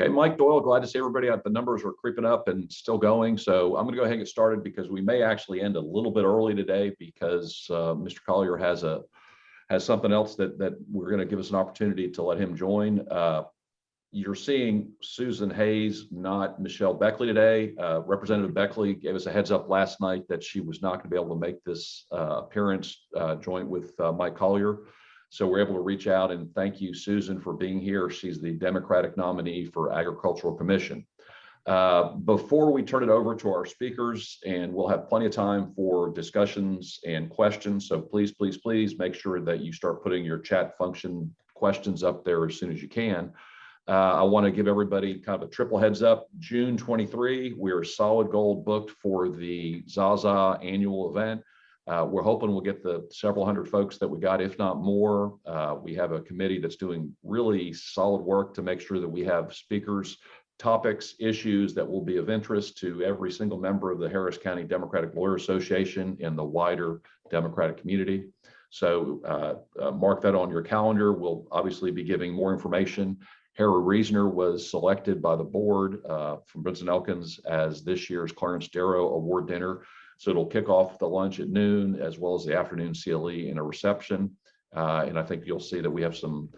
Okay, Mike Doyle, glad to see everybody. The numbers are creeping up and still going. So I'm going to go ahead and get started because we may actually end a little bit early today because Mr. Collier has something else that we're going to give us an opportunity to let him join. You're seeing Susan Hayes, not Michelle Beckley today. Representative Beckley gave us a heads up last night that she was not going to be able to make this appearance joint with Mike Collier. So we're able to reach out and thank you, Susan, for being here. She's the Democratic nominee for Agricultural Commission. Before we turn it over to our speakers, and we'll have plenty of time for discussions and questions. So please, please, please make sure that you start putting your chat function questions up there as soon as you can. I want to give everybody kind of a triple heads up. June 23, we're solid gold booked for the Zaza annual event. We're hoping we'll get the several hundred folks that we got, if not more. We have a committee that's doing really solid work to make sure that we have speakers, topics, issues that will be of interest to every single member of the Harris County Democratic Lawyer Association and the wider Democratic community. So mark that on your calendar. We'll obviously be giving more information. Harry Reasoner was selected by the board from Brinson Elkins as this year's Clarence Darrow Award dinner. So it'll kick off the lunch at noon as well as the afternoon CLE and a reception. And I think you'll see that we have some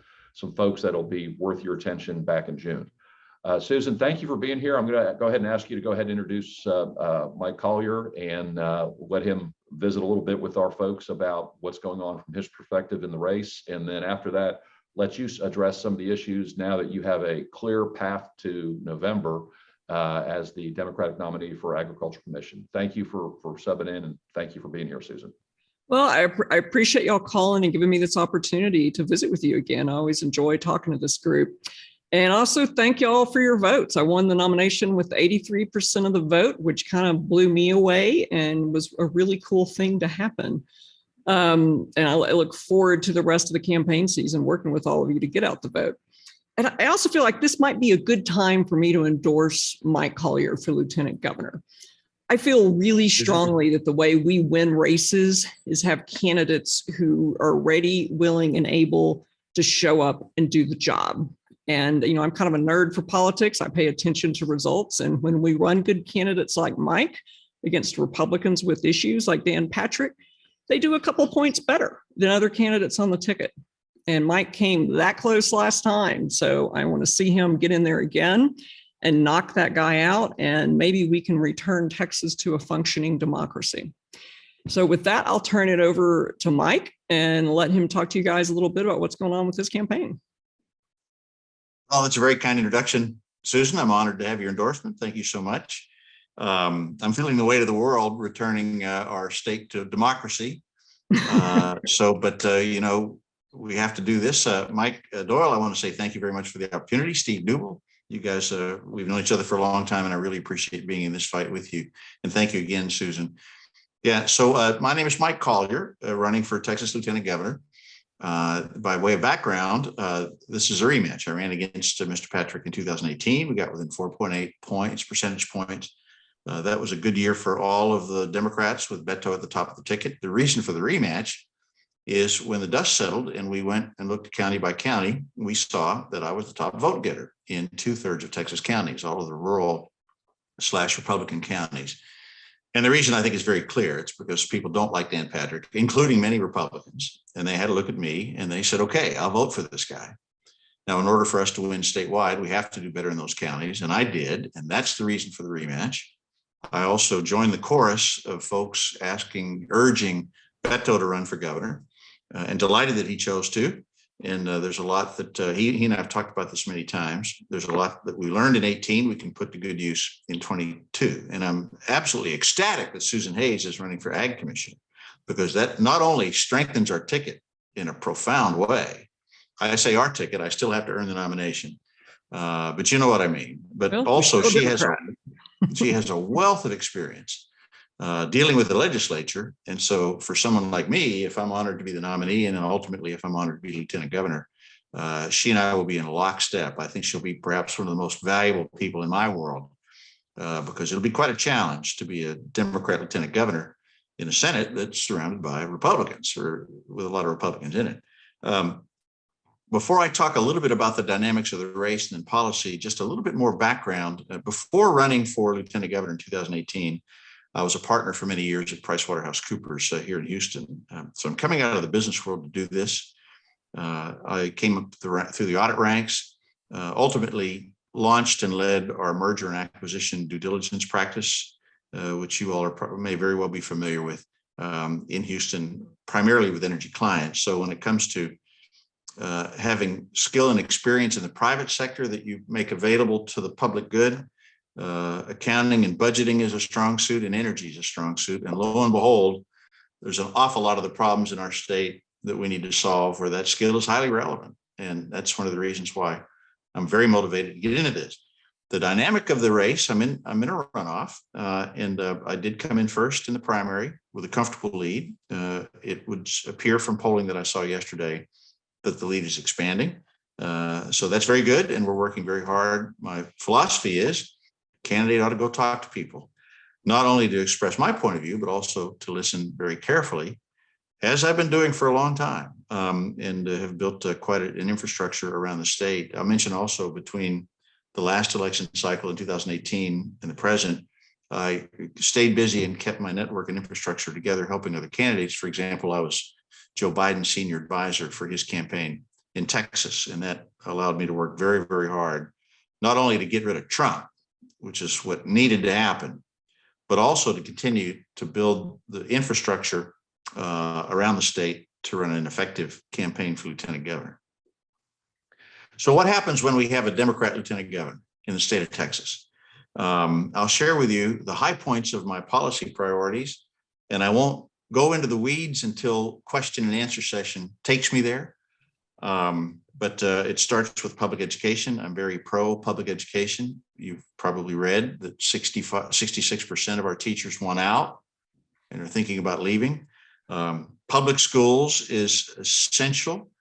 folks that'll be worth your attention back in June. Susan, thank you for being here. I'm going to go ahead and ask you to go ahead and introduce Mike Collier and let him visit a little bit with our folks about what's going on from his perspective in the race. And then after that, let you address some of the issues now that you have a clear path to November as the Democratic nominee for Agriculture Commission. Thank you for subbing in, and thank you for being here, Susan. Well, I appreciate y'all calling and giving me this opportunity to visit with you again. I always enjoy talking to this group. And also thank y'all for your votes. I won the nomination with 83% of the vote, which kind of blew me away and was a really cool thing to happen. And I look forward to the rest of the campaign season working with all of you to get out the vote. And I also feel like this might be a good time for me to endorse Mike Collier for lieutenant governor. I feel really strongly that the way we win races is have candidates who are ready, willing, and able to show up and do the job. And, you know, I'm kind of a nerd for politics. I pay attention to results. And when we run good candidates like Mike against Republicans with issues like Dan Patrick, they do a couple points better than other candidates on the ticket. And Mike came that close last time. So I want to see him get in there again and knock that guy out. And maybe we can return Texas to a functioning democracy. So with that, I'll turn it over to Mike and let him talk to you guys a little bit about what's going on with his campaign. Oh, that's a very kind introduction, Susan. I'm honored to have your endorsement. Thank you so much. I'm feeling the weight of the world returning our state to democracy. You know, we have to do this. Mike Doyle, I want to say thank you very much for the opportunity. Steve Newell, you guys, we've known each other for a long time, and I really appreciate being in this fight with you. And thank you again, Susan. Yeah, so my name is Mike Collier, running for Texas Lieutenant Governor. By way of background, this is a rematch. I ran against Mr. Patrick in 2018. We got within 4.8 percentage points. That was a good year for all of the Democrats with Beto at the top of the ticket. The reason for the rematch is when the dust settled and we went and looked county by county, we saw that I was the top vote getter in 2/3 of Texas counties, all of the rural / Republican counties. And the reason I think is very clear. It's because people don't like Dan Patrick, including many Republicans. And they had to look at me and they said, okay, I'll vote for this guy. Now, in order for us to win statewide, we have to do better in those counties. And I did. And that's the reason for the rematch. I also joined the chorus of folks urging Beto to run for governor, and delighted that he chose to. And there's a lot that he and I have talked about this many times. There's a lot that we learned in 18 we can put to good use in 22. And I'm absolutely ecstatic that Susan Hayes is running for Ag Commission, because that not only strengthens our ticket in a profound way. I say our ticket, I still have to earn the nomination, but you know what I mean. But well, also she has a wealth of experience dealing with the legislature. And so for someone like me, if I'm honored to be the nominee, and then ultimately if I'm honored to be lieutenant governor, she and I will be in lockstep. I think she'll be perhaps one of the most valuable people in my world, because it'll be quite a challenge to be a Democrat lieutenant governor in a Senate that's surrounded by Republicans, or with a lot of Republicans in it. Before I talk a little bit about the dynamics of the race and then policy, just a little bit more background. Before running for Lieutenant Governor in 2018, I was a partner for many years at PricewaterhouseCoopers here in Houston. So I'm coming out of the business world to do this. I came up through the audit ranks, ultimately launched and led our merger and acquisition due diligence practice, which you all may very well be familiar with in Houston, primarily with energy clients. So when it comes to having skill and experience in the private sector that you make available to the public good, accounting and budgeting is a strong suit, and energy is a strong suit. And lo and behold, there's an awful lot of the problems in our state that we need to solve where that skill is highly relevant. And that's one of the reasons why I'm very motivated to get into this. The dynamic of the race, I'm in a runoff, and I did come in first in the primary with a comfortable lead. It would appear from polling that I saw yesterday that the lead is expanding. So that's very good, and we're working very hard. My philosophy is candidate ought to go talk to people, not only to express my point of view, but also to listen very carefully, as I've been doing for a long time, and have built quite an infrastructure around the state. I'll mention also between the last election cycle in 2018 and the present, I stayed busy and kept my network and infrastructure together, helping other candidates. For example, I was Joe Biden's senior advisor for his campaign in Texas, and that allowed me to work very, very hard, not only to get rid of Trump, which is what needed to happen, but also to continue to build the infrastructure around the state to run an effective campaign for lieutenant governor. So what happens when we have a Democrat lieutenant governor in the state of Texas? I'll share with you the high points of my policy priorities, and I won't go into the weeds until question and answer session takes me there. But it starts with public education. I'm very pro public education. You've probably read that 66% of our teachers want out and are thinking about leaving. Public schools is essential.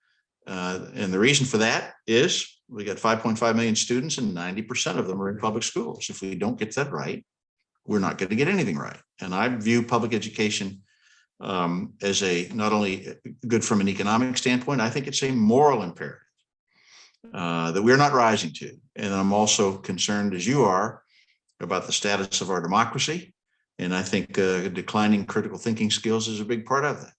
And the reason for that is we got 5.5 million students and 90% of them are in public schools. If we don't get that right, we're not going to get anything right. And I view public education as not only good from an economic standpoint, I think it's a moral imperative that we're not rising to. And I'm also concerned, as you are, about the status of our democracy. And I think declining critical thinking skills is a big part of that.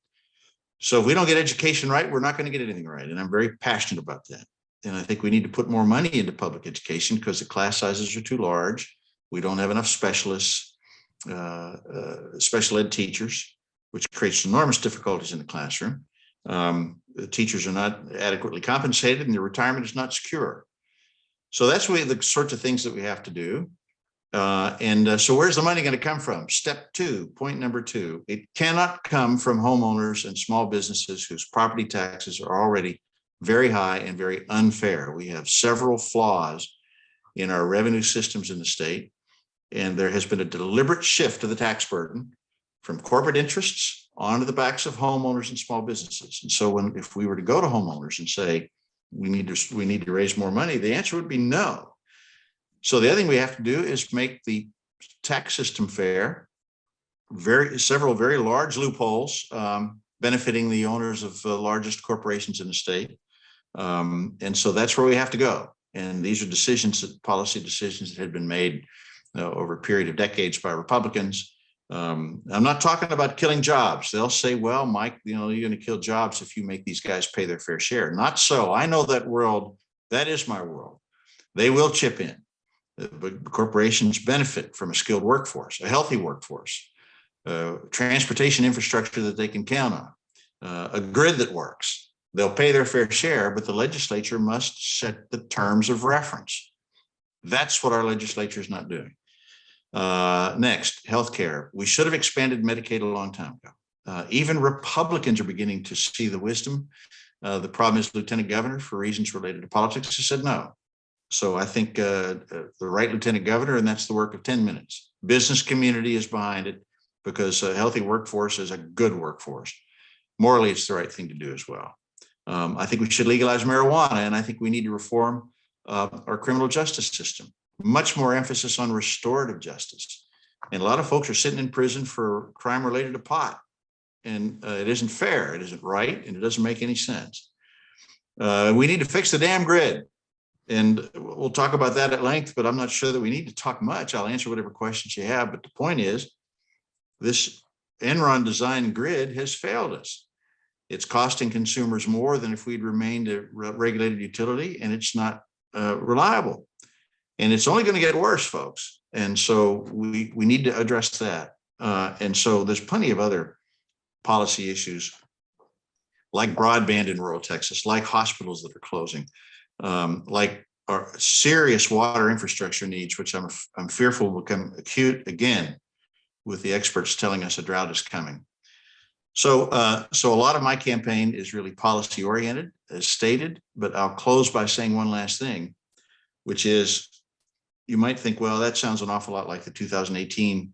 So if we don't get education right, we're not going to get anything right. And I'm very passionate about that. And I think we need to put more money into public education because the class sizes are too large. We don't have enough specialists, special ed teachers, which creates enormous difficulties in the classroom. The teachers are not adequately compensated and their retirement is not secure. So that's the sorts of things that we have to do. So where's the money going to come from? Step two, point number two, it cannot come from homeowners and small businesses whose property taxes are already very high and very unfair. We have several flaws in our revenue systems in the state, and there has been a deliberate shift of the tax burden from corporate interests onto the backs of homeowners and small businesses. And so if we were to go to homeowners and say, we need to raise more money, the answer would be no. So the other thing we have to do is make the tax system fair. Several very large loopholes benefiting the owners of the largest corporations in the state. And so that's where we have to go. And these are policy decisions that had been made over a period of decades by Republicans. I'm not talking about killing jobs. They'll say, well, Mike, you're going to kill jobs if you make these guys pay their fair share. Not so. I know that world. That is my world. They will chip in. But corporations benefit from a skilled workforce, a healthy workforce, transportation infrastructure that they can count on, a grid that works. They'll pay their fair share, but the legislature must set the terms of reference. That's what our legislature is not doing. Next, healthcare. We should have expanded Medicaid a long time ago. Even Republicans are beginning to see the wisdom. The problem is Lieutenant Governor, for reasons related to politics, has said no. So I think the right lieutenant governor, and that's the work of 10 minutes. Business community is behind it because a healthy workforce is a good workforce. Morally, it's the right thing to do as well. I think we should legalize marijuana, and I think we need to reform our criminal justice system. Much more emphasis on restorative justice. And a lot of folks are sitting in prison for crime related to pot. And it isn't fair, it isn't right, and it doesn't make any sense. We need to fix the damn grid. And we'll talk about that at length, but I'm not sure that we need to talk much. I'll answer whatever questions you have. But the point is, this Enron design grid has failed us. It's costing consumers more than if we'd remained a regulated utility, and it's not reliable. And it's only going to get worse, folks. And so we need to address that. And so there's plenty of other policy issues like broadband in rural Texas, like hospitals that are closing, like our serious water infrastructure needs, which I'm fearful will become acute again with the experts telling us a drought is coming. So a lot of my campaign is really policy oriented, as stated, but I'll close by saying one last thing, which is you might think, well, that sounds an awful lot like the 2018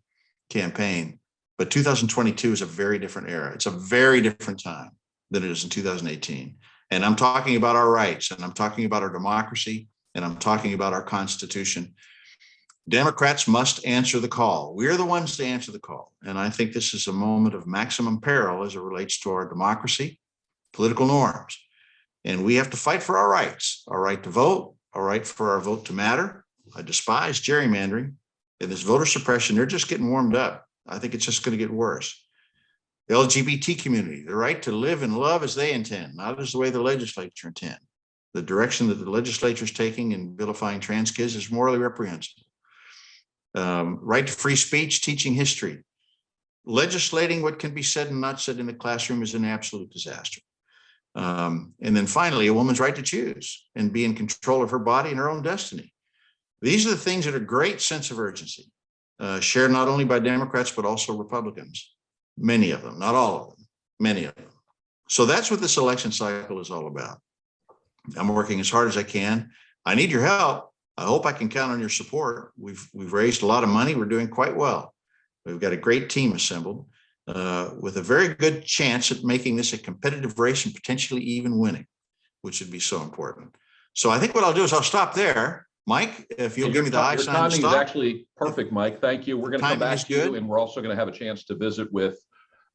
campaign, but 2022 is a very different era. It's a very different time than it is in 2018. And I'm talking about our rights, and I'm talking about our democracy, and I'm talking about our Constitution. Democrats must answer the call. We're the ones to answer the call. And I think this is a moment of maximum peril as it relates to our democracy, political norms. And we have to fight for our rights, our right to vote, our right for our vote to matter. I despise gerrymandering and this voter suppression. They're just getting warmed up. I think it's just going to get worse. The LGBT community, the right to live and love as they intend, not as the way the legislature intend. The direction that the legislature is taking in vilifying trans kids is morally reprehensible. Right to free speech, teaching history. Legislating what can be said and not said in the classroom is an absolute disaster. And then finally, a woman's right to choose and be in control of her body and her own destiny. These are the things that are great sense of urgency, shared not only by Democrats, but also Republicans. Many of them, not all of them, many of them. So that's what this election cycle is all about. I'm working as hard as I can. I need your help. I hope I can count on your support. We've raised a lot of money. We're doing quite well. We've got a great team assembled with a very good chance at making this a competitive race and potentially even winning, which would be so important. So I think what I'll do is I'll stop there. Mike, if you'll give me the high sign. Your timing is actually perfect, Mike. Thank you. We're going to come back to you, and we're also going to have a chance to visit with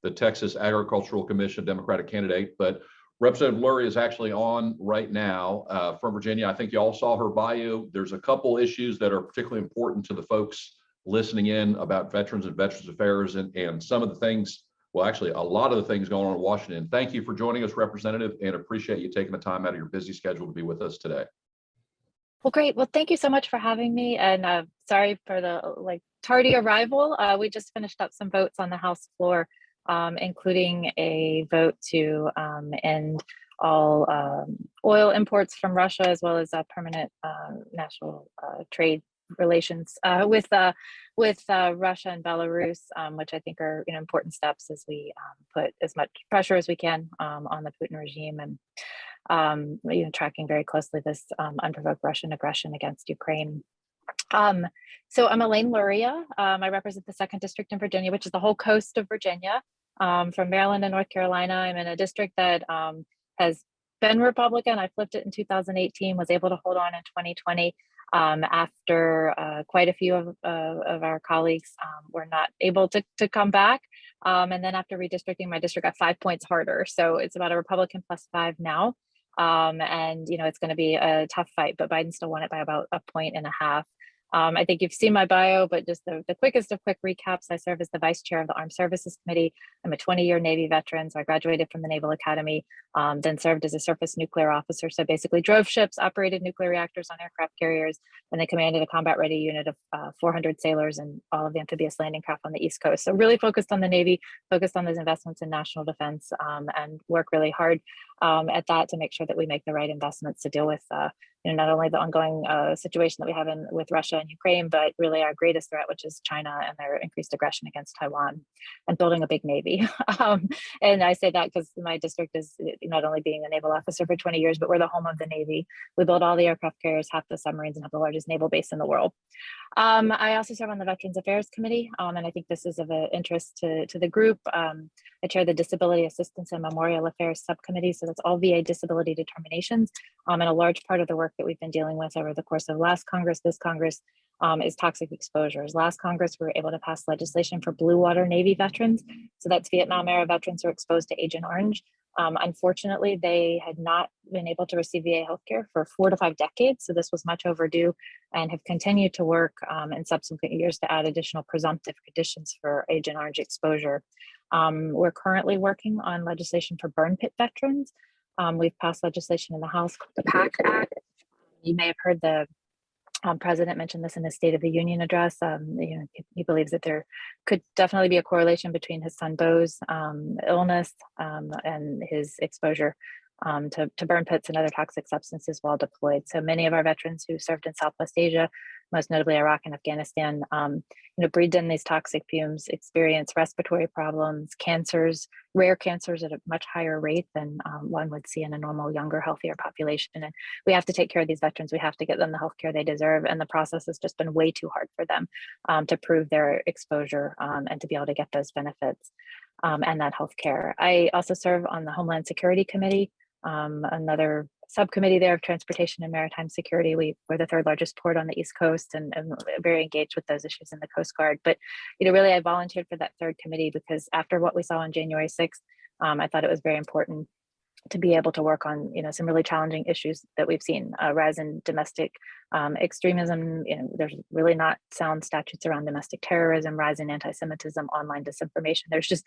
the Texas Agricultural Commission Democratic candidate. But Representative Lurie is actually on right now from Virginia. I think you all saw her bio. There's a couple issues that are particularly important to the folks listening in about veterans and veterans affairs and some of the things, well, actually a lot of the things going on in Washington. Thank you for joining us, Representative, and appreciate you taking the time out of your busy schedule to be with us today. Well, great. Well, thank you so much for having me. And sorry for the tardy arrival. We just finished up some votes on the House floor, including a vote to end all oil imports from Russia, as well as permanent national trade relations with Russia and Belarus, which I think are important steps as we put as much pressure as we can on the Putin regime and tracking very closely this unprovoked Russian aggression against Ukraine. So I'm Elaine Luria. I represent the 2nd District in Virginia, which is the whole coast of Virginia. From Maryland and North Carolina. I'm in a district that has been Republican. I flipped it in 2018, was able to hold on in 2020 after quite a few of our colleagues were not able to come back. And then after redistricting, my district got 5 points harder. So it's about a Republican +5 now. And, it's going to be a tough fight, but Biden still won it by about 1.5 points. I think you've seen my bio, but just the quickest of quick recaps. I serve as the vice chair of the Armed Services Committee. I'm a 20-year Navy veteran, so I graduated from the Naval Academy, then served as a surface nuclear officer. So basically drove ships, operated nuclear reactors on aircraft carriers, and then commanded a combat-ready unit of 400 sailors and all of the amphibious landing craft on the East Coast. So really focused on the Navy, focused on those investments in national defense, and work really hard at that to make sure that we make the right investments to deal with not only the ongoing situation that we have with Russia and Ukraine, but really our greatest threat, which is China and their increased aggression against Taiwan and building a big Navy. And I say that because my district is not only being a naval officer for 20 years, but we're the home of the Navy. We build all the aircraft carriers, half the submarines, and have the largest naval base in the world. I also serve on the Veterans Affairs Committee, and I think this is of interest to the group. I chair the Disability Assistance and Memorial Affairs Subcommittee, so that's all VA disability determinations. And a large part of the work that we've been dealing with over the course of last Congress, this Congress, is toxic exposures. Last Congress, we were able to pass legislation for Blue Water Navy veterans. So that's Vietnam era veterans who are exposed to Agent Orange. Unfortunately, they had not been able to receive VA healthcare for 4 to 5 decades, so this was much overdue, and have continued to work in subsequent years to add additional presumptive conditions for Agent Orange exposure. We're currently working on legislation for burn pit veterans. We've passed legislation in the House called the PACT Act. You may have heard the President mentioned this in his State of the Union address. He believes that there could definitely be a correlation between his son Bo's illness and his exposure to burn pits and other toxic substances while deployed. So many of our veterans who served in Southwest Asia, most notably Iraq and Afghanistan, breathed in these toxic fumes, experienced respiratory problems, cancers, rare cancers at a much higher rate than one would see in a normal, younger, healthier population. And we have to take care of these veterans. We have to get them the healthcare they deserve. And the process has just been way too hard for them to prove their exposure and to be able to get those benefits and that healthcare. I also serve on the Homeland Security Committee, another subcommittee there of transportation and maritime security. We're the 3rd largest port on the East Coast and very engaged with those issues in the Coast Guard. But really, I volunteered for that 3rd committee because after what we saw on January 6th, I thought it was very important to be able to work on some really challenging issues that we've seen, rise in domestic extremism. There's really not sound statutes around domestic terrorism, rise in anti-Semitism, online disinformation. There's just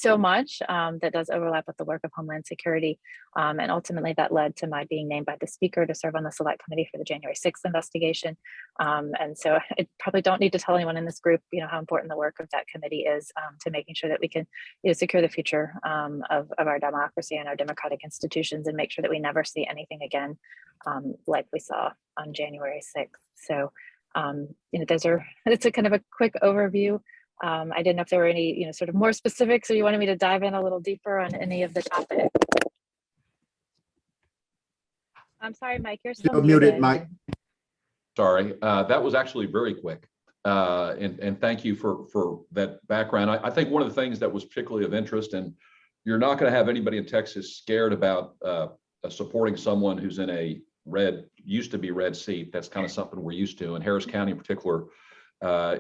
so much that does overlap with the work of Homeland Security, and ultimately that led to my being named by the Speaker to serve on the Select Committee for the January 6th investigation. And so I probably don't need to tell anyone in this group how important the work of that committee is to making sure that we can secure the future of our democracy and our democratic institutions, and make sure that we never see anything again like we saw on January 6th. So, it's a kind of a quick overview. I didn't know if there were any, sort of more specifics, or you wanted me to dive in a little deeper on any of the topics. I'm sorry, Mike, you're still muted, Mike. Sorry, that was actually very quick. And thank you for that background. I think one of the things that was particularly of interest, and you're not going to have anybody in Texas scared about supporting someone who's in a used to be red seat. That's kind of something we're used to. And Harris County in particular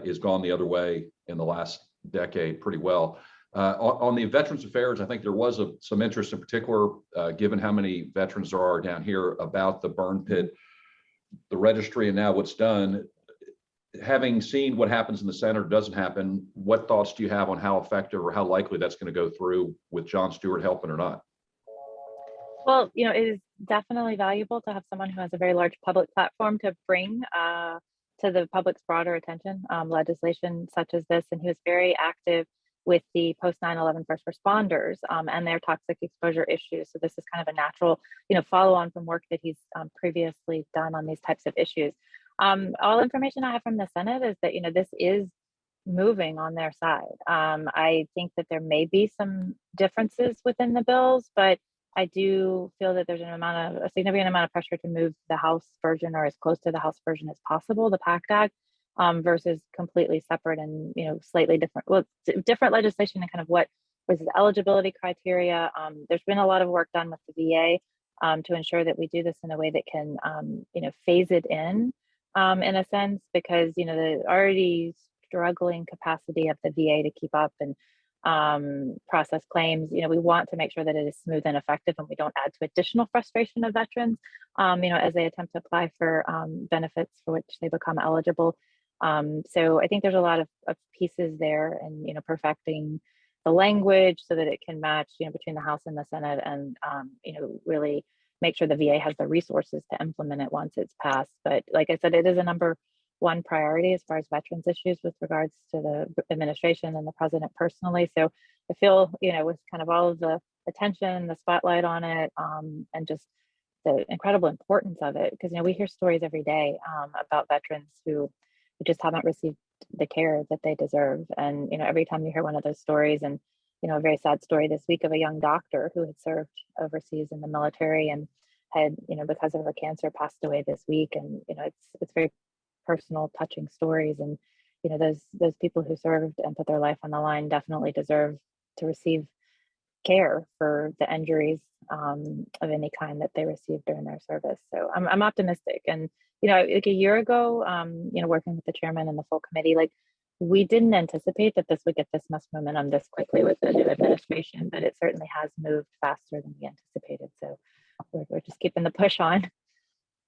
is gone the other way in the last decade pretty well. On the Veterans Affairs, I think there was some interest in particular, given how many veterans there are down here, about the burn pit, the registry, and now what's done. Having seen what happens in the Senate or doesn't happen, what thoughts do you have on how effective or how likely that's going to go through with Jon Stewart helping or not? Well, it is definitely valuable to have someone who has a very large public platform to bring to the public's broader attention legislation such as this. And he was very active with the post 9/11 first responders and their toxic exposure issues. So this is kind of a natural, follow on from work that he's previously done on these types of issues. All information I have from the Senate is that, this is moving on their side. I think that there may be some differences within the bills, but I do feel that there's a significant amount of pressure to move the House version or as close to the House version as possible, the PACT Act, versus completely separate and, slightly different, different legislation and kind of what was the eligibility criteria. There's been a lot of work done with the VA to ensure that we do this in a way that can, phase it in a sense, because, the already struggling capacity of the VA to keep up and process claims, we want to make sure that it is smooth and effective and we don't add to additional frustration of veterans, as they attempt to apply for benefits for which they become eligible. So I think there's a lot of pieces there, and, perfecting the language so that it can match, between the House and the Senate, and, really make sure the VA has the resources to implement it once it's passed. But like I said, it is a number one priority as far as veterans issues with regards to the administration and the president personally. So I feel, with kind of all of the attention, the spotlight on it, and just the incredible importance of it, because, we hear stories every day about veterans who just haven't received the care that they deserve. And, every time you hear one of those stories, and, a very sad story this week of a young doctor who had served overseas in the military and had, because of her cancer, passed away this week. And, it's very personal, touching stories. And, those people who served and put their life on the line definitely deserve to receive care for the injuries of any kind that they received during their service. So I'm optimistic. And, like a year ago, working with the chairman and the full committee, like we didn't anticipate that this would get this much momentum this quickly with the new administration, but it certainly has moved faster than we anticipated. So we're just keeping the push on.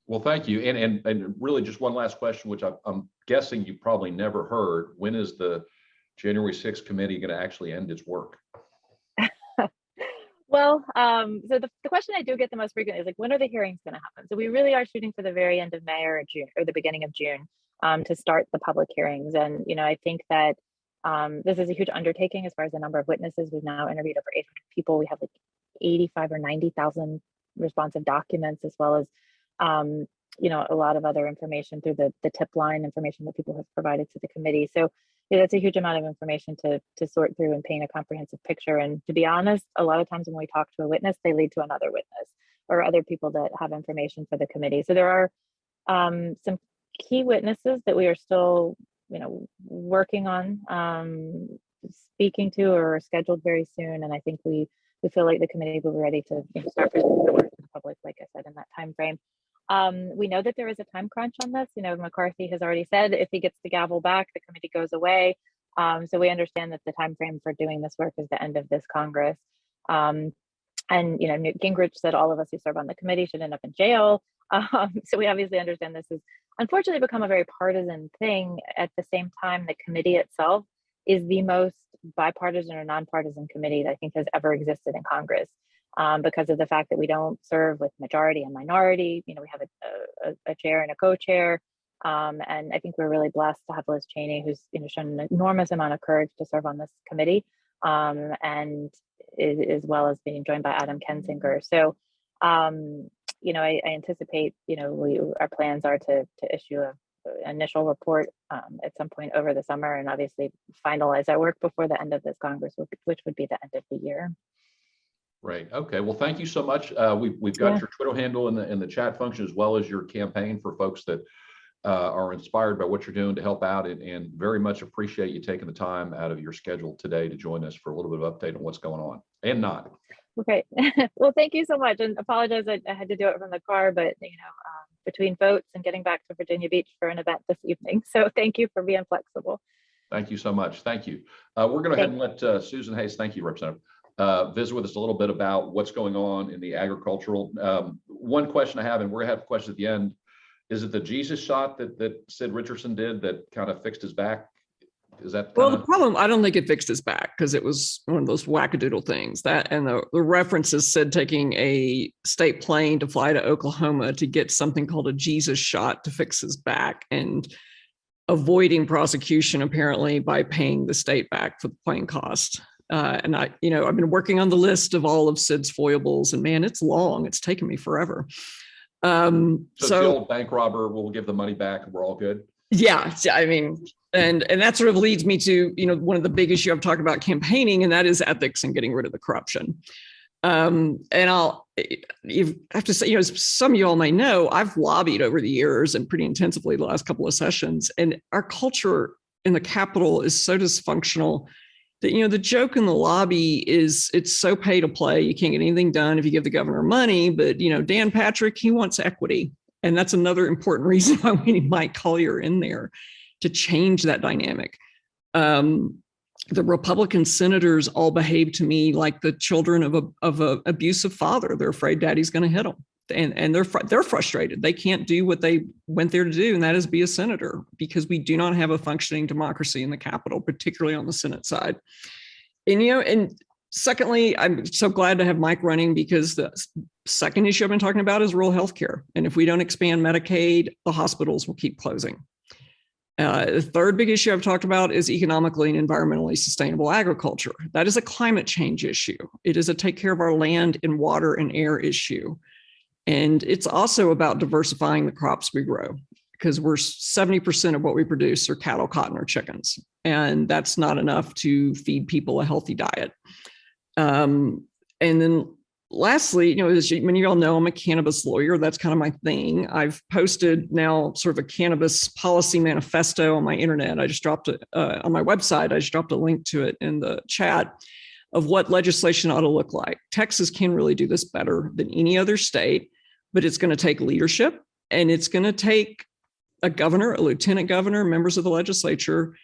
Well, thank you. And really just one last question, which I'm guessing you probably never heard. When is the January 6th committee going to actually end its work? Well, so the question I do get the most frequently is like, when are the hearings going to happen? So we really are shooting for the very end of May or June or the beginning of June to start the public hearings. And, you know, I think that this is a huge undertaking as far as the number of witnesses. We've now interviewed over 800 people. We have like 85 or 90,000 responsive documents, as well as, you know, a lot of other information through the tip line information that people have provided to the committee. So yeah, that's a huge amount of information to sort through and paint a comprehensive picture. And to be honest, a lot of times when we talk to a witness, they lead to another witness or other people that have information for the committee. So there are some key witnesses that we are still, you know, working on speaking to or are scheduled very soon. And I think we feel like the committee will be ready to, you know, start presenting the work to the public, like I said, in that time frame. We know that there is a time crunch on this. You know, McCarthy has already said if he gets the gavel back, the committee goes away. So we understand that the time frame for doing this work is the end of this Congress. And, you know, Newt Gingrich said all of us who serve on the committee should end up in jail. So we obviously understand this has unfortunately become a very partisan thing. At the same time, the committee itself is the most bipartisan or nonpartisan committee that I think has ever existed in Congress. Because of the fact that we don't serve with majority and minority. You know, we have a chair and a co-chair. And I think we're really blessed to have Liz Cheney, who's, you know, shown an enormous amount of courage to serve on this committee, and as well as being joined by Adam Kinzinger. So, you know, I anticipate, you know, our plans are to issue an initial report at some point over the summer, and obviously finalize our work before the end of this Congress, which would be the end of the year. Right. Okay. Well, thank you so much. We've got your Twitter handle in the chat function, as well as your campaign for folks that are inspired by what you're doing to help out, and very much appreciate you taking the time out of your schedule today to join us for a little bit of update on what's going on and not. Okay. Well, thank you so much, and apologize I had to do it from the car, but you know, between votes and getting back to Virginia Beach for an event this evening. So thank you for being flexible. Thank you so much. Thank you. We're going to go ahead and let Susan Hayes, thank you, Representative, visit with us a little bit about what's going on in the agricultural. One question I have, and we're going to have a question at the end, is it the Jesus shot that Sid Richardson did that kind of fixed his back? Is that well, the problem, I don't think it fixed his back, because it was one of those wackadoodle things. That, and the references said taking a state plane to fly to Oklahoma to get something called a Jesus shot to fix his back, and avoiding prosecution apparently by paying the state back for the plane cost. And I've been working on the list of all of Sid's foibles, and man, it's long. It's taken me forever. So the old bank robber will give the money back and we're all good. Yeah, I mean, and that sort of leads me to, you know, one of the big issues I've talked about campaigning, and that is ethics and getting rid of the corruption. And you have to say, you know, as some of you all may know, I've lobbied over the years and pretty intensively the last couple of sessions, and our culture in the Capitol is so dysfunctional that, you know, the joke in the lobby is it's so pay to play. You can't get anything done if you give the governor money. But, you know, Dan Patrick, he wants equity. And that's another important reason why we need Mike Collier in there to change that dynamic. The Republican senators all behave to me like the children of an abusive father. They're afraid daddy's going to hit them. And they're frustrated. They can't do what they went there to do, and that is be a senator, because we do not have a functioning democracy in the Capitol, particularly on the Senate side. And, you know, and secondly, I'm so glad to have Mike running, because the second issue I've been talking about is rural health care. And if we don't expand Medicaid, the hospitals will keep closing. The third big issue I've talked about is economically and environmentally sustainable agriculture. That is a climate change issue. It is a take care of our land and water and air issue. And it's also about diversifying the crops we grow, because we're 70% of what we produce are cattle, cotton, or chickens. And that's not enough to feed people a healthy diet. And then lastly, you know, as many of y'all know, I'm a cannabis lawyer. That's kind of my thing. I've posted now sort of a cannabis policy manifesto on my internet. I just dropped it on my website. I just dropped a link to it in the chat of what legislation ought to look like. Texas can really do this better than any other state, but it's going to take leadership, and it's going to take a governor, a lieutenant governor, members of the legislature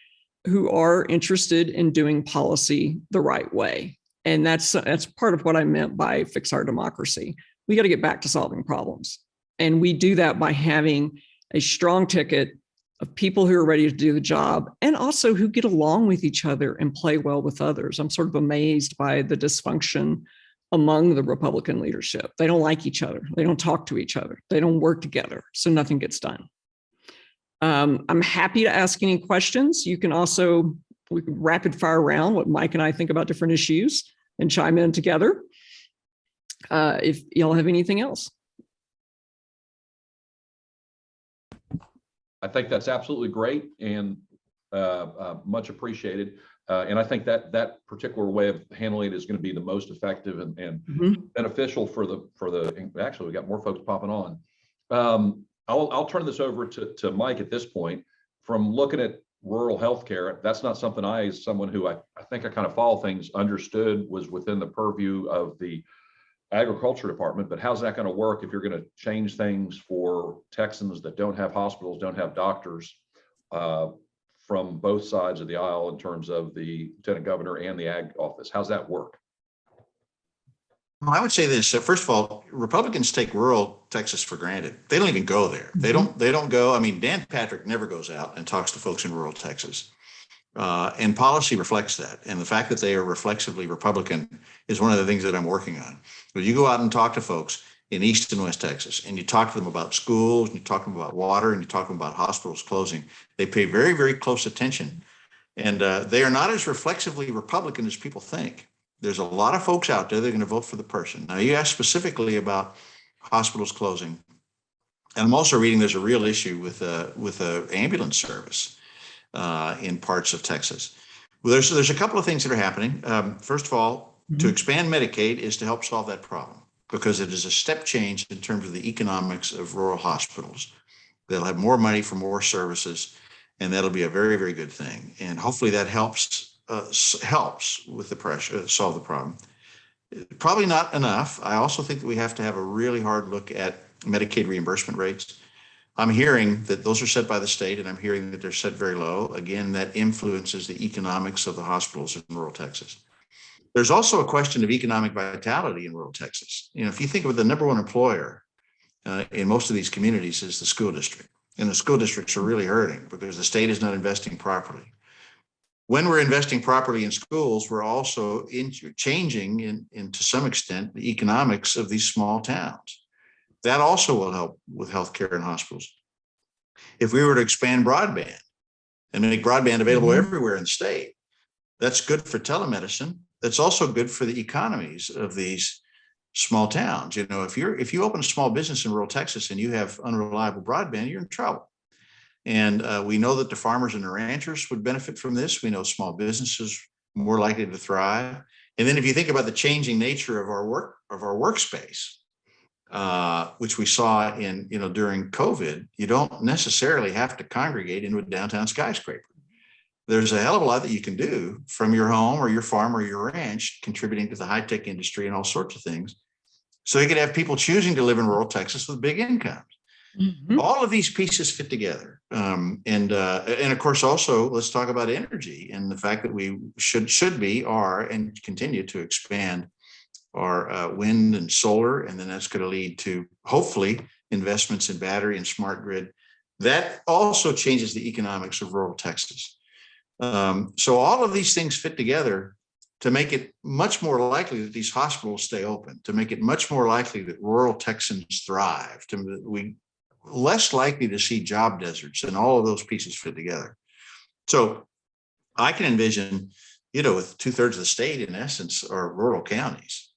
who are interested in doing policy the right way. And that's part of what I meant by fix our democracy. We got to get back to solving problems. And we do that by having a strong ticket of people who are ready to do the job and also who get along with each other and play well with others. I'm sort of amazed by the dysfunction among the Republican leadership. They don't like each other. They don't talk to each other. They don't work together. So nothing gets done. I'm happy to ask any questions. You can also, we can rapid fire around what Mike and I think about different issues and chime in together. If y'all have anything else. I think that's absolutely great and much appreciated. And I think that particular way of handling it is going to be the most effective and beneficial for the. Actually, we got more folks popping on. I'll turn this over to Mike at this point. From looking at rural healthcare, that's not something I, as someone who I think I kind of follow things, understood was within the purview of the agriculture department. But how's that going to work if you're going to change things for Texans that don't have hospitals, don't have doctors, from both sides of the aisle in terms of the lieutenant governor and the ag office? How's that work? Well, I would say this. First of all, Republicans take rural Texas for granted. They don't even go there. They don't go. I mean, Dan Patrick never goes out and talks to folks in rural Texas. And policy reflects that. And the fact that they are reflexively Republican is one of the things that I'm working on. But you go out and talk to folks in East and West Texas, and you talk to them about schools, and you talk to them about water, and you talk to them about hospitals closing. They pay very, very close attention. And they are not as reflexively Republican as people think. There's a lot of folks out there that are going to vote for the person. Now, you asked specifically about hospitals closing. And I'm also reading there's a real issue with ambulance service in parts of Texas. Well, there's a couple of things that are happening. First of all, to expand Medicaid is to help solve that problem, because it is a step change in terms of the economics of rural hospitals. They'll have more money for more services, and that'll be a very, very good thing. And hopefully that helps with the pressure, solve the problem. Probably not enough. I also think that we have to have a really hard look at Medicaid reimbursement rates. I'm hearing that those are set by the state, and I'm hearing that they're set very low. Again, that influences the economics of the hospitals in rural Texas. There's also a question of economic vitality in rural Texas. You know, if you think of the number one employer in most of these communities is the school district, and the school districts are really hurting because the state is not investing properly. When we're investing properly in schools, we're also changing to some extent the economics of these small towns. That also will help with healthcare and hospitals. If we were to expand broadband and make broadband available everywhere in the state, that's good for telemedicine. That's also good for the economies of these small towns. You know, if you open a small business in rural Texas and you have unreliable broadband, you're in trouble. And we know that the farmers and the ranchers would benefit from this. We know small businesses more likely to thrive. And then if you think about the changing nature of our workspace, which we saw during COVID, you don't necessarily have to congregate into a downtown skyscraper. There's a hell of a lot that you can do from your home or your farm or your ranch, contributing to the high-tech industry and all sorts of things. So you could have people choosing to live in rural Texas with big incomes. All of these pieces fit together. And of course, also, let's talk about energy and the fact that we are and continue to expand our wind and solar. And then that's going to lead to, hopefully, investments in battery and smart grid. That also changes the economics of rural Texas. So all of these things fit together to make it much more likely that these hospitals stay open, to make it much more likely that rural Texans thrive, we less likely to see job deserts, and all of those pieces fit together. So I can envision, with 2/3 of the state, in essence, are rural counties.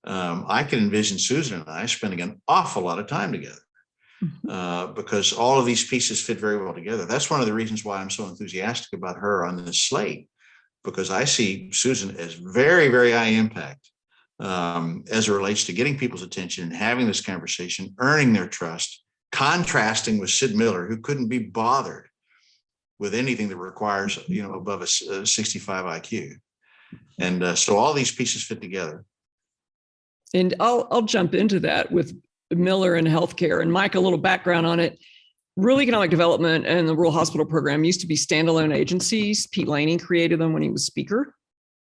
I can envision Susan and I spending an awful lot of time together because all of these pieces fit very well together. That's one of the reasons why I'm so enthusiastic about her on this slate, because I see Susan as very, very high impact as it relates to getting people's attention and having this conversation, earning their trust, contrasting with Sid Miller, who couldn't be bothered with anything that requires, above a 65 IQ. And so all these pieces fit together. And I'll jump into that with Miller and healthcare. And Mike, a little background on it. rural economic development and the rural hospital program used to be standalone agencies. Pete Laney created them when he was speaker.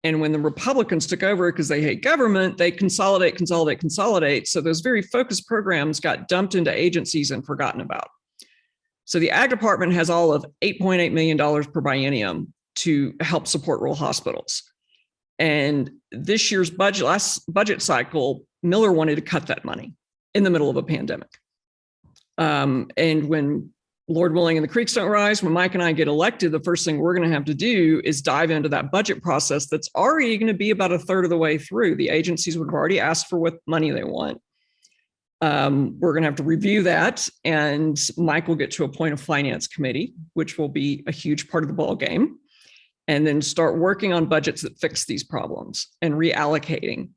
And when the Republicans took over, because they hate government, they consolidate. So those very focused programs got dumped into agencies and forgotten about. So the Ag Department has all of $8.8 million per biennium to help support rural hospitals. And this year's last budget cycle, Miller wanted to cut that money in the middle of a pandemic. And when Lord willing and the creeks don't rise, when Mike and I get elected, the first thing we're going to have to do is dive into that budget process that's already going to be about a third of the way through. The agencies would have already asked for what money they want. We're going to have to review that, and Mike will get to appoint a finance committee, which will be a huge part of the ball game, and then start working on budgets that fix these problems and reallocating.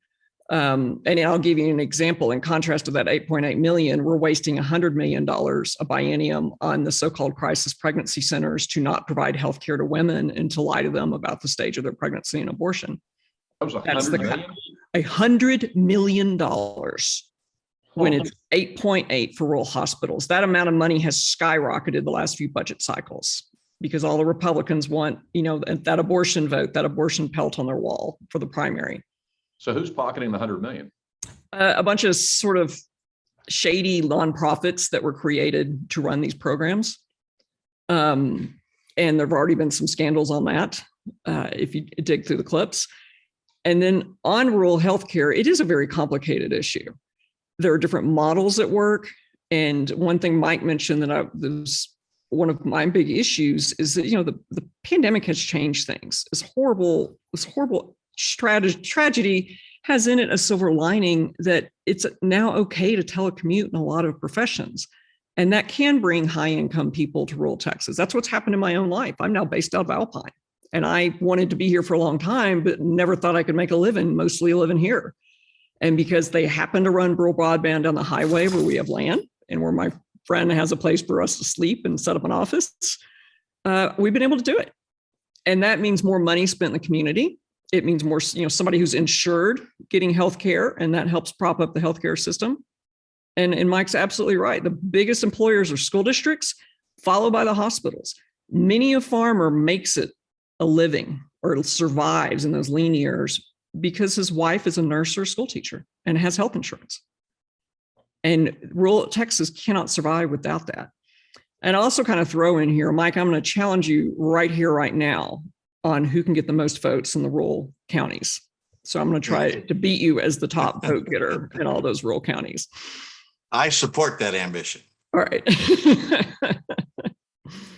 And I'll give you an example. In contrast to that 8.8 million, we're wasting $100 million a biennium on the so-called crisis pregnancy centers to not provide health care to women and to lie to them about the stage of their pregnancy and abortion. That was $100 million when it's 8.8 for rural hospitals. That amount of money has skyrocketed the last few budget cycles because all the Republicans want, that abortion vote, that abortion pelt on their wall for the primary. So who's pocketing the 100 million? A bunch of sort of shady nonprofits that were created to run these programs. And there've already been some scandals on that, if you dig through the clips. And then on rural healthcare, it is a very complicated issue. There are different models at work. And one thing Mike mentioned that was one of my big issues is that, the pandemic has changed things. This horrible tragedy has in it a silver lining that it's now okay to telecommute in a lot of professions. And that can bring high income people to rural Texas. That's what's happened in my own life. I'm now based out of Alpine, and I wanted to be here for a long time, but never thought I could make a living, mostly living here. And because they happen to run rural broadband on the highway where we have land and where my friend has a place for us to sleep and set up an office, we've been able to do it. And that means more money spent in the community. It means more, somebody who's insured getting health care, and that helps prop up the healthcare system. And Mike's absolutely right. The biggest employers are school districts, followed by the hospitals. Many a farmer makes it a living or survives in those lean years because his wife is a nurse or a school teacher and has health insurance. And rural Texas cannot survive without that. And I also kind of throw in here, Mike, I'm going to challenge you right here, right now, on who can get the most votes in the rural counties. So I'm going to try to beat you as the top vote getter in all those rural counties. I support that ambition. All right.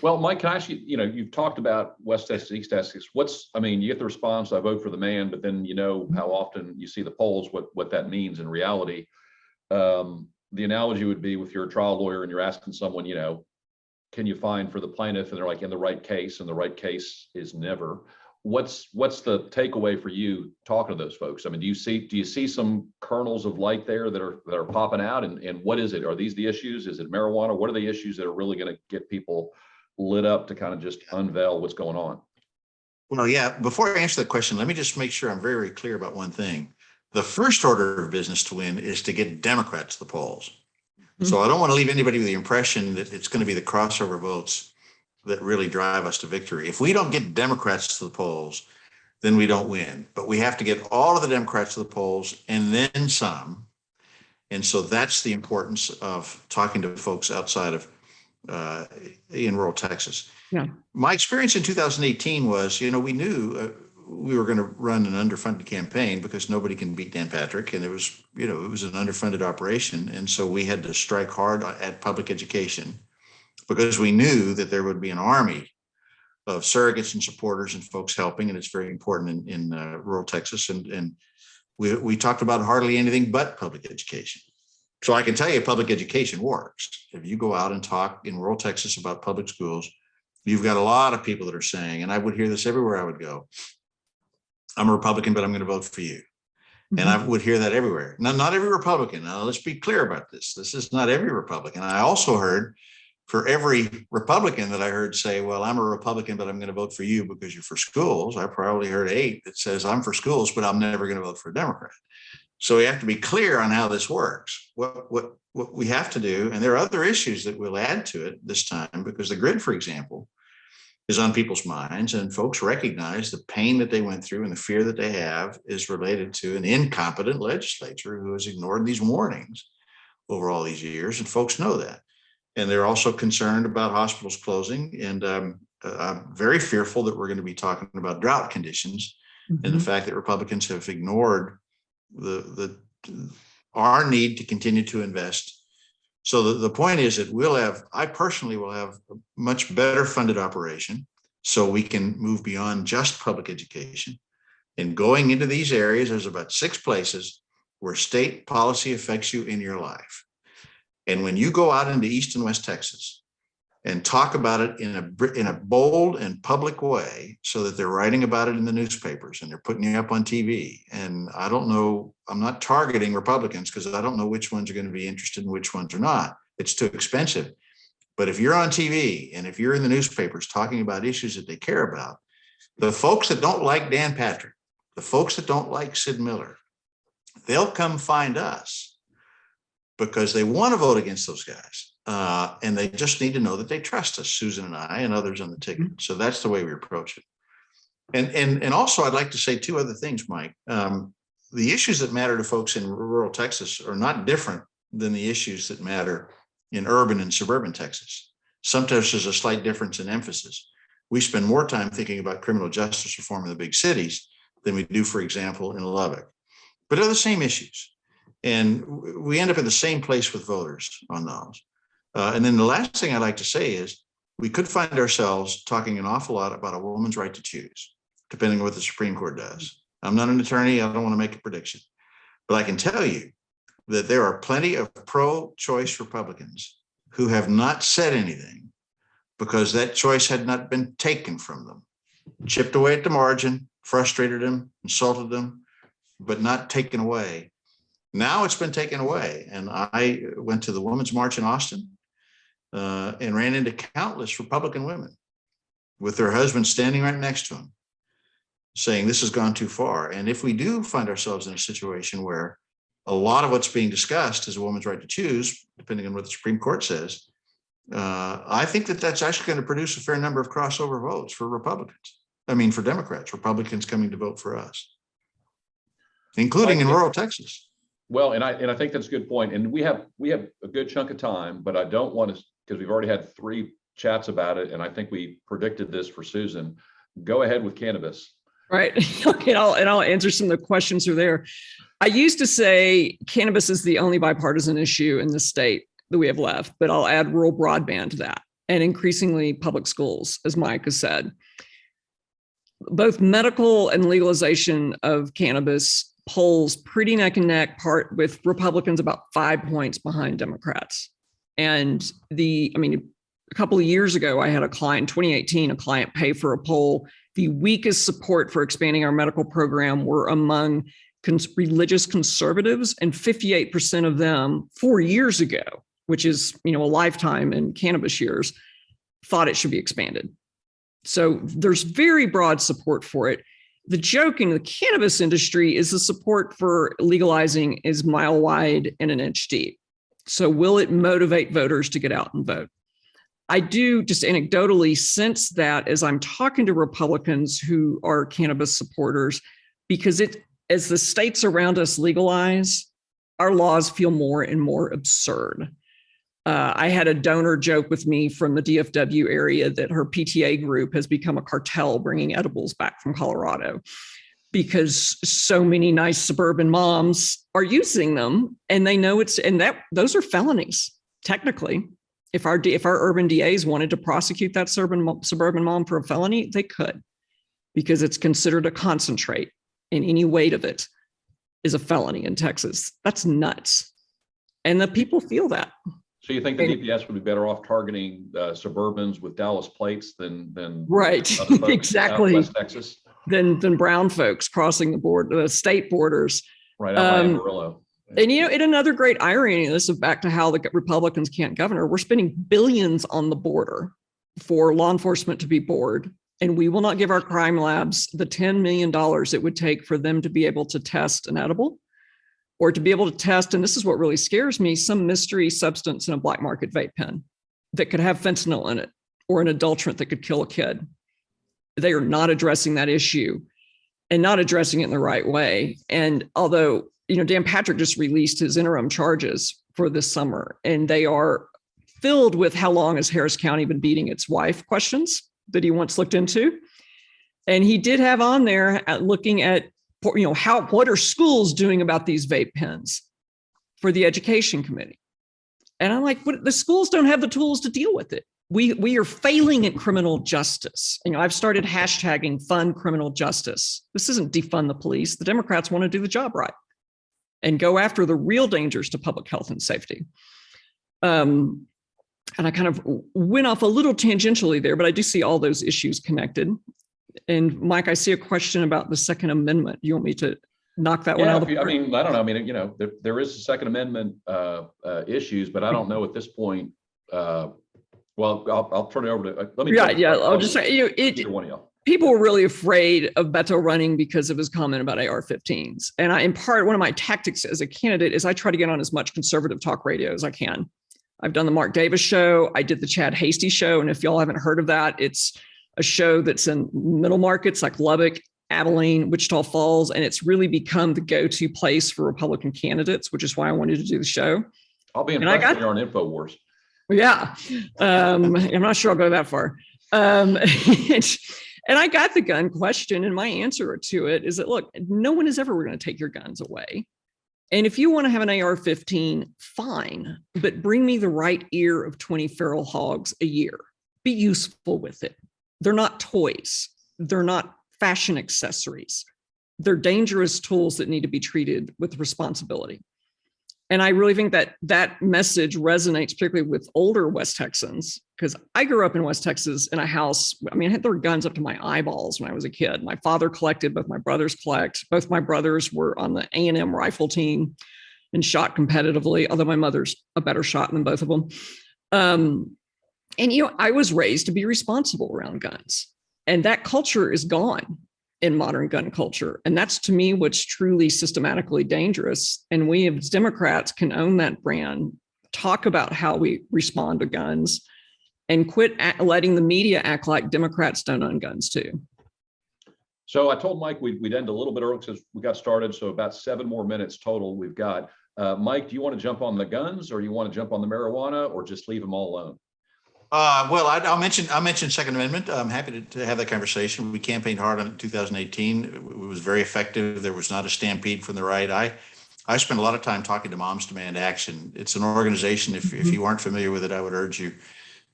Well, Mike, can I ask you, you've talked about West Texas, East Texas. you get the response, I vote for the man, but then how often you see the polls, what that means in reality. The analogy would be if you're a trial lawyer and you're asking someone, can you find for the plaintiff? And they're like, in the right case, and the right case is never. What's the takeaway for you talking to those folks? Do you see some kernels of light there that are popping out? And what is it? Are these the issues? Is it marijuana? What are the issues that are really going to get people lit up to kind of just unveil what's going on? Well, yeah, before I answer that question, let me just make sure I'm very, very clear about one thing. The first order of business to win is to get Democrats to the polls. Mm-hmm. So I don't want to leave anybody with the impression that it's going to be the crossover votes that really drive us to victory. If we don't get Democrats to the polls, then we don't win. But we have to get all of the Democrats to the polls and then some. And so that's the importance of talking to folks outside of in rural Texas. Yeah. My experience in 2018 was, we knew we were going to run an underfunded campaign because nobody can beat Dan Patrick. And it was an underfunded operation. And so we had to strike hard at public education because we knew that there would be an army of surrogates and supporters and folks helping. And it's very important in rural Texas. And we talked about hardly anything but public education. So I can tell you public education works. If you go out and talk in rural Texas about public schools, you've got a lot of people that are saying, and I would hear this everywhere I would go, I'm a Republican, but I'm going to vote for you. Mm-hmm. And I would hear that everywhere. Now, not every Republican. Now, let's be clear about this. This is not every Republican. I also heard for every Republican that I heard say, well, I'm a Republican, but I'm going to vote for you because you're for schools. I probably heard 8 that says I'm for schools, but I'm never going to vote for a Democrat. So we have to be clear on how this works. What we have to do, and there are other issues that we'll add to it this time, because the grid, for example, is on people's minds, and folks recognize the pain that they went through and the fear that they have is related to an incompetent legislature who has ignored these warnings over all these years, and folks know that. And they're also concerned about hospitals closing, and I'm very fearful that we're going to be talking about drought conditions and the fact that Republicans have ignored our need to continue to invest. So the point is that I personally will have a much better funded operation so we can move beyond just public education. And going into these areas, there's about 6 places where state policy affects you in your life. And when you go out into East and West Texas and talk about it in a bold and public way, so that they're writing about it in the newspapers and they're putting you up on TV. And I don't know, I'm not targeting Republicans because I don't know which ones are going to be interested and which ones are not. It's too expensive. But if you're on TV and if you're in the newspapers talking about issues that they care about, the folks that don't like Dan Patrick, the folks that don't like Sid Miller, they'll come find us because they want to vote against those guys. And they just need to know that they trust us, Susan and I and others on the ticket. So that's the way we approach it. And also, I'd like to say 2 other things, Mike. The issues that matter to folks in rural Texas are not different than the issues that matter in urban and suburban Texas. Sometimes there's a slight difference in emphasis. We spend more time thinking about criminal justice reform in the big cities than we do, for example, in Lubbock. But they're the same issues. And we end up in the same place with voters on those. And then the last thing I'd like to say is we could find ourselves talking an awful lot about a woman's right to choose, depending on what the Supreme Court does. I'm not an attorney. I don't want to make a prediction. But I can tell you that there are plenty of pro-choice Republicans who have not said anything because that choice had not been taken from them, chipped away at the margin, frustrated them, insulted them, but not taken away. Now it's been taken away. And I went to the Women's March in Austin and ran into countless Republican women with their husbands standing right next to them, saying this has gone too far. And if we do find ourselves in a situation where a lot of what's being discussed is a woman's right to choose, depending on what the Supreme Court says, I think that that's actually going to produce a fair number of crossover votes for for Democrats, Republicans coming to vote for us, including in rural Texas. Well, and I think that's a good point. And we have a good chunk of time, but I don't want to, because we've already had 3 chats about it, and I think we predicted this for Susan. Go ahead with cannabis. Right. Okay, I'll answer some of the questions are there. I used to say cannabis is the only bipartisan issue in the state that we have left, but I'll add rural broadband to that, and increasingly public schools, as Mike has said. Both medical and legalization of cannabis polls pretty neck and neck, part with Republicans about 5 points behind Democrats. And a couple of years ago, I had a client, in 2018, a client pay for a poll. The weakest support for expanding our medical program were among religious conservatives, and 58% of them 4 years ago, which is, a lifetime in cannabis years, thought it should be expanded. So there's very broad support for it. The joke in the cannabis industry is the support for legalizing is mile wide and an inch deep. So will it motivate voters to get out and vote? I do, just anecdotally, sense that as I'm talking to Republicans who are cannabis supporters, because as the states around us legalize, our laws feel more and more absurd. I had a donor joke with me from the DFW area that her PTA group has become a cartel bringing edibles back from Colorado because so many nice suburban moms are using them, and they know those are felonies technically. If our urban DAs wanted to prosecute that suburban mom for a felony, they could, because it's considered a concentrate, and any weight of it is a felony in Texas. That's nuts, and the people feel that. So you think the DPS would be better off targeting Suburbans with Dallas plates than right, exactly, West Texas, than brown folks crossing the state borders, right out by Amarillo. And and another great irony of this, back to how the Republicans can't govern, we're spending billions on the border for law enforcement to be bored, and we will not give our crime labs the $10 million it would take for them to be able to test an edible or to be able to test, and this is what really scares me, some mystery substance in a black market vape pen that could have fentanyl in it or an adulterant that could kill a kid. They are not addressing that issue and not addressing it in the right way. And although, Dan Patrick just released his interim charges for this summer, and they are filled with how long has Harris County been beating its wife questions that he once looked into. And he did have on there looking at, what are schools doing about these vape pens for the education committee? And I'm like, the schools don't have the tools to deal with it. We are failing at criminal justice. I've started hashtagging fund criminal justice. This isn't defund the police. The Democrats want to do the job right and go after the real dangers to public health and safety. And I kind of went off a little tangentially there, but I do see all those issues connected. And Mike, I see a question about the Second Amendment. You want me to knock that one out? I don't know. There is a Second Amendment issues, but I don't know at this point. Well, I'll turn it over to. Let me. Yeah. I'll just say one of y'all. People were really afraid of Beto running because of his comment about AR-15s. And in part, one of my tactics as a candidate is I try to get on as much conservative talk radio as I can. I've done the Mark Davis show. I did the Chad Hasty show. And if y'all haven't heard of that, it's a show that's in middle markets like Lubbock, Abilene, Wichita Falls, and it's really become the go-to place for Republican candidates, which is why I wanted to do the show. I'll be impressed when you're on InfoWars. Yeah. I'm not sure I'll go that far. And I got the gun question, and my answer to it is that, look, no one is ever going to take your guns away. And if you want to have an AR-15, fine, but bring me the right ear of 20 feral hogs a year. Be useful with it. They're not toys. They're not fashion accessories. They're dangerous tools that need to be treated with responsibility. And I really think that that message resonates particularly with older West Texans, because I grew up in West Texas in a house. I had their guns up to my eyeballs when I was a kid. My father collected, both my brothers collect. Both my brothers were on the A&M rifle team and shot competitively, although my mother's a better shot than both of them. And, I was raised to be responsible around guns, and that culture is gone in modern gun culture. And that's, to me, what's truly systematically dangerous. And we as Democrats can own that brand, talk about how we respond to guns, and quit letting the media act like Democrats don't own guns too. So I told Mike we'd end a little bit early because we got started. So about 7 more minutes total we've got. Mike, do you want to jump on the guns, or you want to jump on the marijuana, or just leave them all alone? Well, I'll mention Second Amendment. I'm happy to have that conversation. We campaigned hard on it in 2018. It was very effective. There was not a stampede from the right. I spent a lot of time talking to Moms Demand Action. It's an organization. If you aren't familiar with it, I would urge you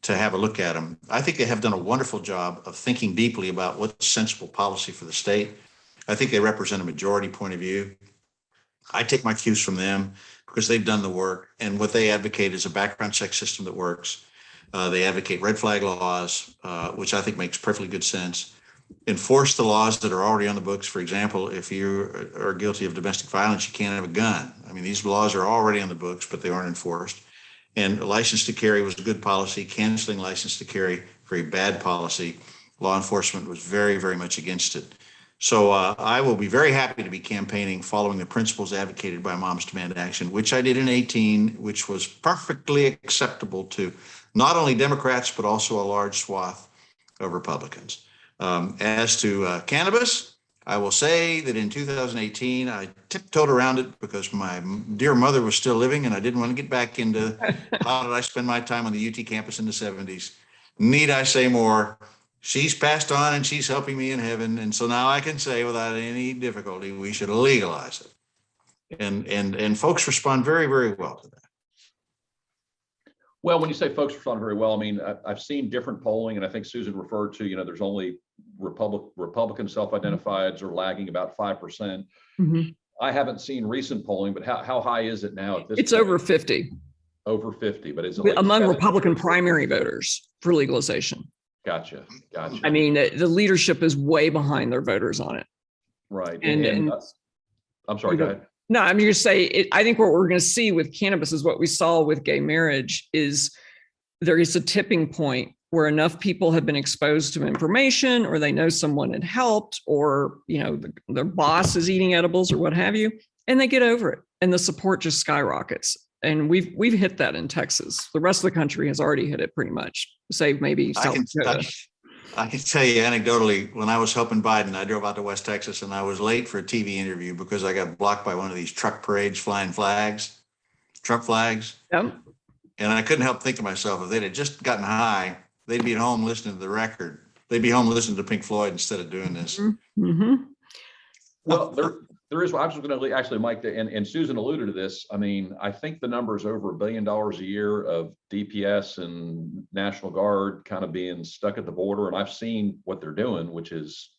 to have a look at them. I think they have done a wonderful job of thinking deeply about what's sensible policy for the state. I think they represent a majority point of view. I take my cues from them because they've done the work, and what they advocate is a background check system that works. They advocate red flag laws, which I think makes perfectly good sense. Enforce the laws that are already on the books. For example, if you are guilty of domestic violence, you can't have a gun. These laws are already on the books, but they aren't enforced. And license to carry was a good policy. Canceling license to carry, very bad policy. Law enforcement was very, very much against it. So I will be very happy to be campaigning following the principles advocated by Moms Demand Action, which I did in 2018, which was perfectly acceptable to not only Democrats, but also a large swath of Republicans. As to cannabis, I will say that in 2018, I tiptoed around it because my dear mother was still living and I didn't want to get back into how did I spend my time on the UT campus in the 70s. Need I say more? She's passed on and she's helping me in heaven. And so now I can say without any difficulty, we should legalize it. And folks respond very, very well to that. Well, when you say folks respond very well, I've seen different polling, and I think Susan referred to, there's only Republican self-identifieds are lagging about 5%. Mm-hmm. I haven't seen recent polling, but how high is it now at this It's point? over 50. Over 50, but is it like among 7? Republican primary voters for legalization? Gotcha. The leadership is way behind their voters on it. Right. And I'm sorry, go ahead. No, I'm going to say, I think what we're going to see with cannabis is what we saw with gay marriage is there is a tipping point where enough people have been exposed to information, or they know someone had helped, or, their boss is eating edibles or what have you, and they get over it. and the support just skyrockets. And we've hit that in Texas. The rest of the country has already hit it pretty much, save maybe South Dakota. I can tell you anecdotally, when I was helping Biden, I drove out to West Texas and I was late for a TV interview because I got blocked by one of these truck parades flying flags, truck flags. Yep. And I couldn't help think to myself, if they'd have just gotten high, they'd be at home listening to the record. They'd be home listening to Pink Floyd instead of doing this. Mm-hmm. Well, there is, I was going to actually, Mike, and Susan alluded to this. I mean, I think the number is over $1 billion a year of DPS and National Guard kind of being stuck at the border. And I've seen what they're doing, which is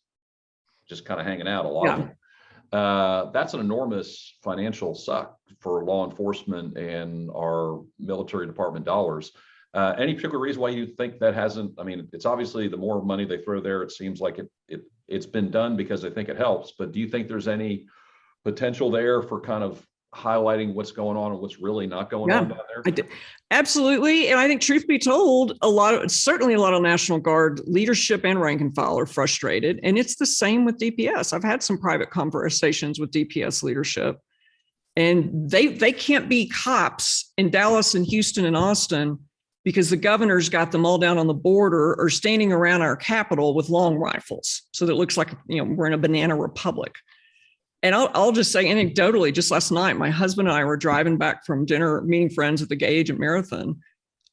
just kind of hanging out a lot of them. That's an enormous financial suck for law enforcement and our military department dollars. Any particular reason why you think that hasn't? I mean, it's obviously the more money they throw there, it seems like it's been done because they think it helps. But do you think there's any potential there for kind of highlighting what's going on and what's really not going on down there? Absolutely. And I think, truth be told, certainly a lot of National Guard leadership and rank and file are frustrated. And it's the same with DPS. I've had some private conversations with DPS leadership, and they can't be cops in Dallas and Houston and Austin because the governor's got them all down on the border or standing around our Capitol with long rifles. So that it looks like, we're in a banana republic. And I'll just say anecdotally, just last night, my husband and I were driving back from dinner, meeting friends at the Gage at Marathon,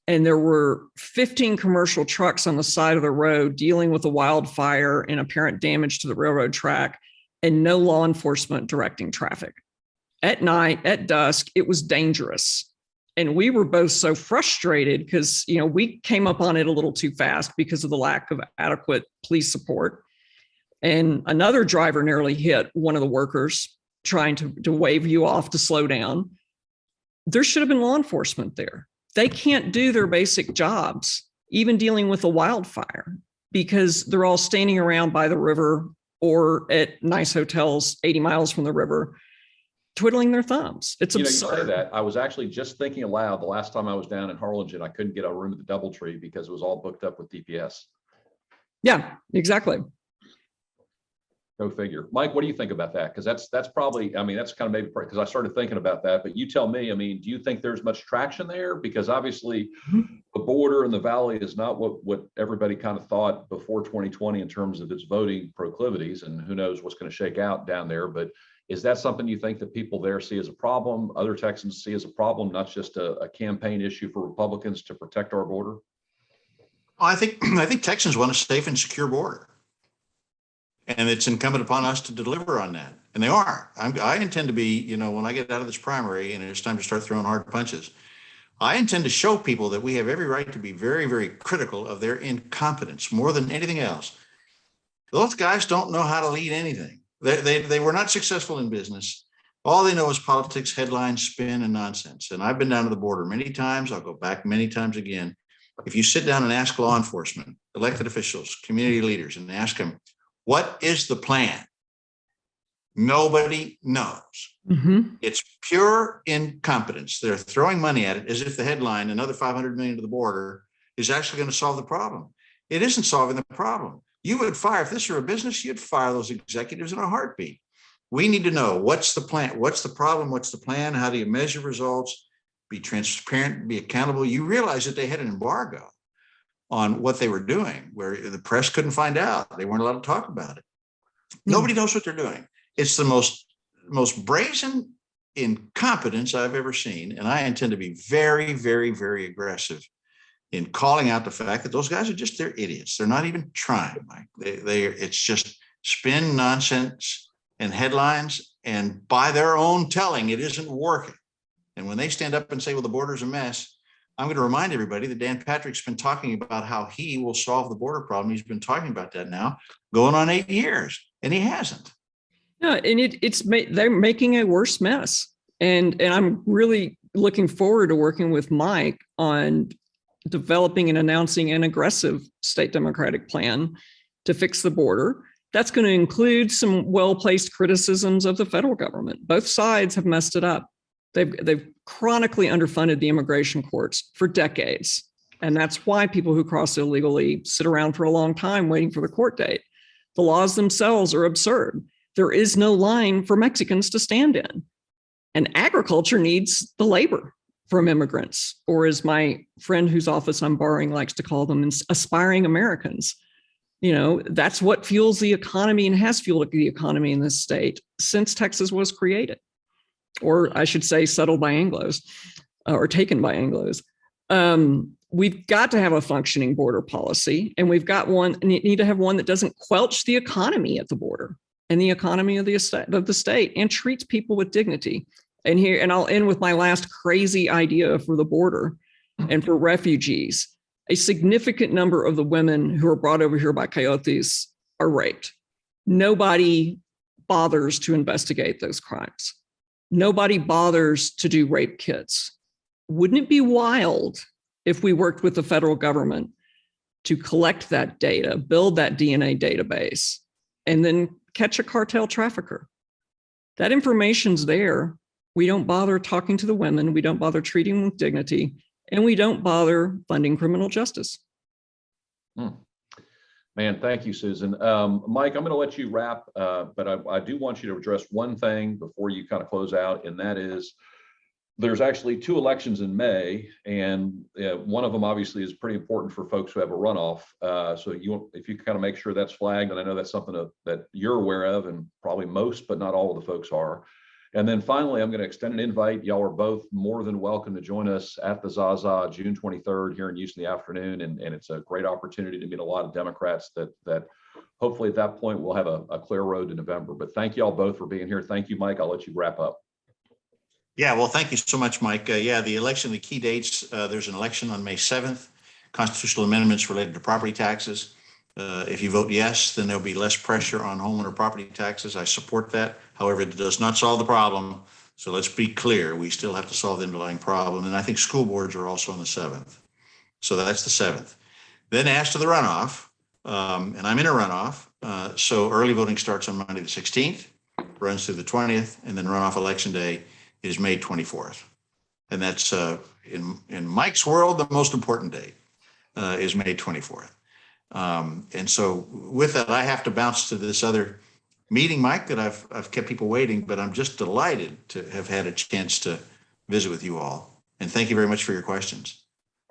and there were 15 commercial trucks on the side of the road dealing with a wildfire and apparent damage to the railroad track, and no law enforcement directing traffic. At night, at dusk, it was dangerous. And we were both so frustrated because, we came up on it a little too fast because of the lack of adequate police support. And another driver nearly hit one of the workers trying to wave you off to slow down. There should have been law enforcement there. They can't do their basic jobs, even dealing with a wildfire, because they're all standing around by the river or at nice hotels 80 miles from the river, twiddling their thumbs. It's absurd. You say that. I was actually just thinking aloud the last time I was down in Harlingen. I couldn't get a room at the DoubleTree because it was all booked up with DPS. Yeah, exactly. Go figure. Mike, what do you think about that? Because that's probably, that's kind of maybe because I started thinking about that, but you tell me, do you think there's much traction there? Because obviously the border and the valley is not what everybody kind of thought before 2020 in terms of its voting proclivities, and who knows what's going to shake out down there. But is that something you think that people there see as a problem, other Texans see as a problem, not just a campaign issue for Republicans to protect our border? I think Texans want a safe and secure border. And it's incumbent upon us to deliver on that. And they are. I intend to be, when I get out of this primary and it's time to start throwing hard punches, I intend to show people that we have every right to be very, very critical of their incompetence more than anything else. Those guys don't know how to lead anything. They were not successful in business. All they know is politics, headlines, spin, and nonsense. And I've been down to the border many times. I'll go back many times again. If you sit down and ask law enforcement, elected officials, community leaders, and ask them, what is the plan? Nobody knows. Mm-hmm. It's pure incompetence. They're throwing money at it as if the headline, another 500 million to the border, is actually going to solve the problem. It isn't solving the problem. You would fire, if this were a business, you'd fire those executives in a heartbeat. We need to know what's the plan, what's the problem, what's the plan, how do you measure results, be transparent, be accountable. You realize that they had an embargo on what they were doing, where the press couldn't find out. They weren't allowed to talk about it. Nobody knows what they're doing. It's the most brazen incompetence I've ever seen. And I intend to be very, very, very aggressive in calling out the fact that those guys they're idiots. They're not even trying, Mike. It's just spin, nonsense, and headlines. And by their own telling, it isn't working. And when they stand up and say, well, the border's a mess, I'm going to remind everybody that Dan Patrick's been talking about how he will solve the border problem. He's been talking about that now going on 8 years, and he hasn't. Yeah, and they're making a worse mess. And I'm really looking forward to working with Mike on developing and announcing an aggressive state Democratic plan to fix the border. That's going to include some well-placed criticisms of the federal government. Both sides have messed it up. They've chronically underfunded the immigration courts for decades. And that's why people who cross illegally sit around for a long time waiting for the court date. The laws themselves are absurd. There is no line for Mexicans to stand in. And agriculture needs the labor from immigrants, or as my friend whose office I'm borrowing likes to call them, aspiring Americans. That's what fuels the economy and has fueled the economy in this state since Texas was created, or I should say settled by Anglos or taken by Anglos. We've got to have a functioning border policy, and we've got one, and you need to have one that doesn't quelch the economy at the border and the economy of the state and treats people with dignity. And I'll end with my last crazy idea for the border and for refugees. A significant number of the women who are brought over here by coyotes are raped. Nobody bothers to investigate those crimes. Nobody bothers to do rape kits. Wouldn't it be wild if we worked with the federal government to collect that data, build that DNA database, and then catch a cartel trafficker? That information's there. We don't bother talking to the women. We don't bother treating them with dignity. And we don't bother funding criminal justice. Man, thank you, Susan. Mike, I'm going to let you wrap, but I do want you to address one thing before you kind of close out, and that is there's actually 2 elections in May, and one of them obviously is pretty important for folks who have a runoff. So if you kind of make sure that's flagged, and I know that's something that you're aware of, and probably most, but not all of the folks are. And then finally, I'm going to extend an invite. Y'all are both more than welcome to join us at the Zaza June 23rd here in Houston in the afternoon. And it's a great opportunity to meet a lot of Democrats that hopefully at that point we'll have a clear road to November. But thank you all both for being here. Thank you, Mike. I'll let you wrap up. Yeah, well, thank you so much, Mike. The election, the key dates, there's an election on May 7th, constitutional amendments related to property taxes. If you vote yes, then there'll be less pressure on homeowner property taxes. I support that. However, it does not solve the problem. So let's be clear. We still have to solve the underlying problem. And I think school boards are also on the 7th. So that's the 7th. Then as to the runoff, and I'm in a runoff. So early voting starts on Monday the 16th, runs through the 20th, and then runoff election day is May 24th. And that's in Mike's world, the most important date is May 24th. And so with that, I have to bounce to this other meeting, Mike, that I've kept people waiting, but I'm just delighted to have had a chance to visit with you all. And thank you very much for your questions.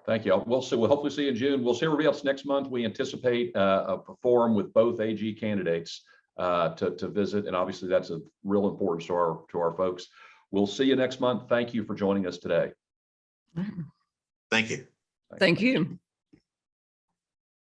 Thank you. We'll hopefully see you in June. We'll see everybody else next month. We anticipate a forum with both AG candidates to visit. And obviously that's a real importance to our folks. We'll see you next month. Thank you for joining us today. Thank you. Thank you.